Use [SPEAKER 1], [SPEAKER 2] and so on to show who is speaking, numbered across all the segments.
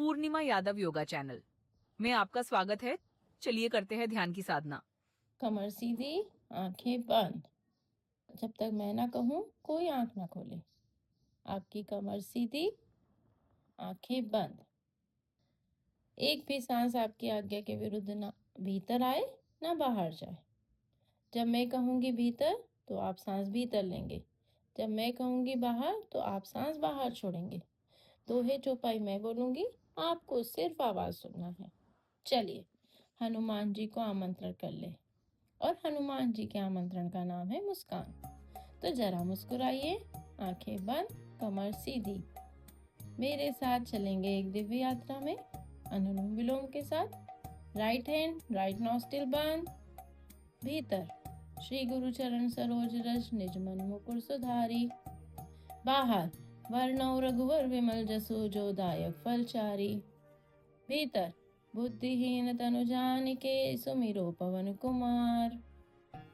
[SPEAKER 1] पूर्णिमा Yadav yoga channel में आपका स्वागत है। चलिए करते हैं ध्यान की साधना।
[SPEAKER 2] कमर सीधी, आंखें बंद। जब तक मैं ना कहूं कोई आंख ना खोले। आपकी कमर सीधी, आंखें बंद। एक भी सांस आपकी आज्ञा के विरुद्ध ना भीतर आए ना बाहर जाए। जब मैं कहूंगी भीतर तो आप सांस भीतर लेंगे, जब मैं कहूंगी बाहर तो आप सांस बाहर छोड़ेंगे। दोहे चौपाई मैं बोलूंगी, आपको सिर्फ आवाज सुनना है। चलिए हनुमान जी को आमंत्रण कर ले। और हनुमान जी के आमंत्रण का नाम है मुस्कान। तो जरा मुस्कुराइए, आंखें बंद, कमर सीधी। मेरे साथ चलेंगे एक दिव्य यात्रा में अनुलोम विलोम के साथ। राइट हैंड राइट नॉस्ट्रिल बंद, भीतर श्री गुरु चरण सरोज रज निज मन मुकुर सुधारी। बाहर वर्णव रघुवर विमल जसु जो दायक फलचारी। भीतर बुद्धिहीन तनु जानिके सुमिरो पवन कुमार।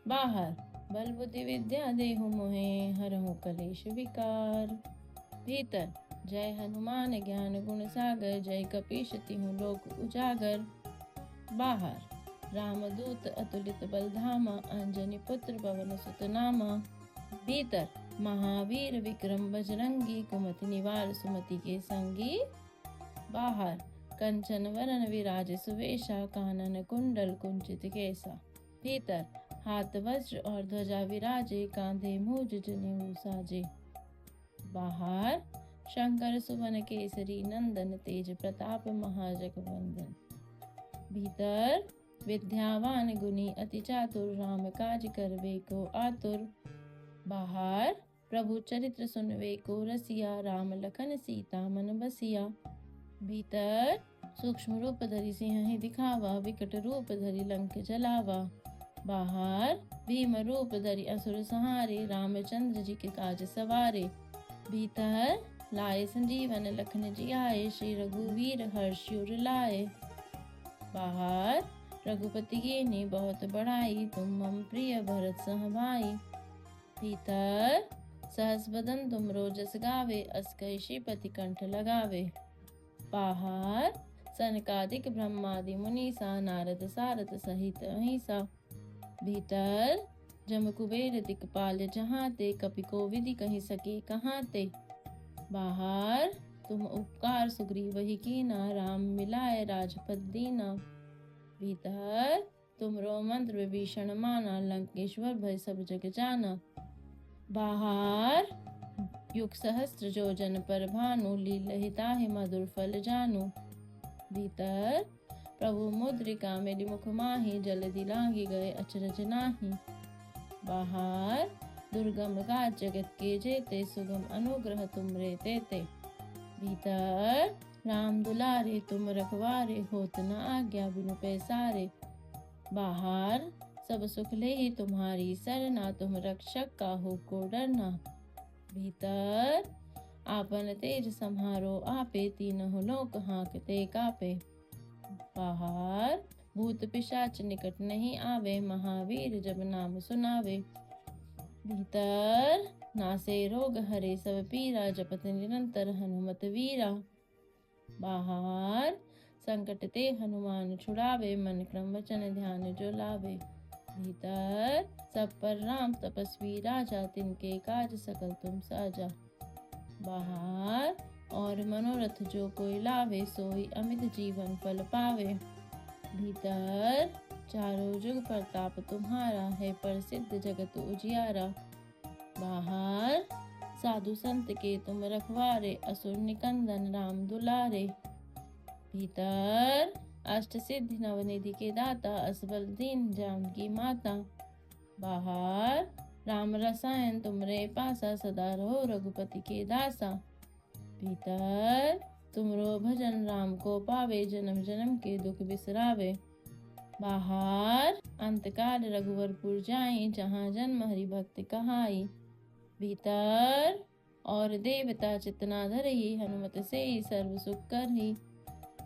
[SPEAKER 2] बाहर बल बुद्धि विद्या देहु मोहे हरहु कलेश विकार। भीतर जय हनुमान ज्ञान गुण सागर जय कपीश तिहु लोक उजागर। बाहर रामदूत अतुलित बल धामा अंजनी पुत्र पवन सुत नामा। भीतर महावीर विक्रम बजरंगी कुमति निवार सुमति के संगी। बाहर कंचन वरन विराज सुवेशा कानन कुंडल कुंचित केसा। भीतर हाथ वज्र और ध्वजा विराजे कांधे मूज जनेऊ साजे। बाहर शंकर सुवन केसरी नंदन तेज प्रताप महाजगवंदन। भीतर विद्यावान गुणी अति चातुर राम काज करवे को आतुर। बाहर प्रभु चरित्र सुनवे को रसिया राम लखन सीता मन बसिया। भीतर सूक्ष्म रूप धरि सिंह दिखावा विकट रूप धरि लंक जलावा। बाहर भीम रूप धरि असुर संहारे रामचंद्र जी के काज सवारे। भीतर लाए संजीवन लखन जियाए श्री रघुवीर हर्ष उर लाए। बाहर रघुपति कीन्ही बहुत बड़ाई तुम मम प्रिय भरत सम भाई। भीतर सहस बदन तुम रोजस गावे अस कहि श्रीपति कंठ लगावे। बाहर सनकादिक ब्रह्मादि मुनीसा नारद सारद सहित अहिसा। भीतर जम कुबेर दिक्पाल जहाते कपि कोविद कहि सके कहाते। बाहर तुम उपकार सुग्रीव ही कीना राम मिलाए राजपद दीना। भीतर तुमरो मंत्र विभीषण माना लंकेश्वर भय सब जग जाना। बाहर युग सहस्त्र जो जन पर भानु लीलहिता मधुर फल जानू। भीतर प्रभु मुद्रिका मेरी मुख माही जल दिलांगी गए अचरज नाही। बाहर दुर्गम गाज जगत के जेते सुगम अनुग्रह तुमरे तेते। भीतर राम दुलारे तुम रखवारे होत न आज्ञा बिनु पैसारे। बाहर सब सुख ले ही तुम्हारी सरना तुम रक्षक का हो को डरना। भीतर आपन तेज सम्हारो आपे तीनों लोक हाँकते कापे। बाहर भूत पिशाच निकट नहीं आवे महावीर जब नाम सुनावे। भीतर नासे रोग हरे सब पीरा जपत निरंतर हनुमत वीरा। बाहर संकट ते हनुमान छुड़ावे मन क्रम वचन ध्यान जो लावे। भीतर सब पर राम तपस्वी राजा तिनके काज सकल तुम साजा। बाहर और मनोरथ जो कोई लावे सोई अमित जीवन फल पावे। भीतर चारों जुग प्रताप तुम्हारा है प्रसिद्ध जगत उजियारा। बाहर साधु संत के तुम रखवारे असुर निकंदन राम दुलारे। भीतर अष्ट सिद्धि नवनिधि के दाता असबल दीन जानकी माता। बाहर राम रसायन तुमरे पासा सदा रहो रघुपति के दासा। भीतर तुमरो भजन राम को पावे जन्म जन्म के दुख बिसरावे। बाहर अंतकाल रघुवरपुर जाई जहाँ जन्म हरि भक्त कहाई। भीतर और देवता चितना धरही हनुमत से सर्व सुख करही।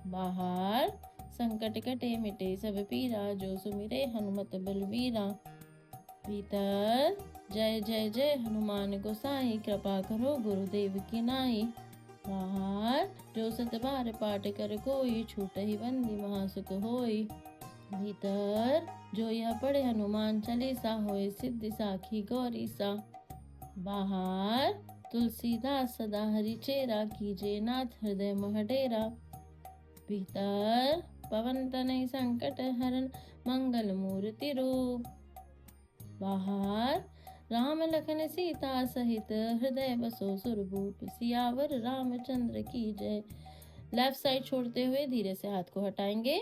[SPEAKER 2] बाहर संकट कटे मिटे सब पीरा जो सुमिरे हनुमत बलवीरा। भीतर जय जय जय हनुमान गोसाई कृपा करो गुरुदेव की नाई। बाहर जो सत बार पाठ कर कोई, छूट ही बंदी महासुख होई। भीतर जो यह पढ़े हनुमान चालीसा, होए सिद्धि साखी गौरी सा। बाहर तुलसीदास सदा हरि चेरा, कीजे नाथ हृदय मह डेरा। भीतर पवन तनय संकट हरन, मंगल मूर्ति रूप। बाहर राम लखन सीता सहित, हृदय बसो सुरभूप। सियावर रामचंद्र की जय। लेफ्ट साइड छोड़ते हुए धीरे से हाथ को हटाएंगे।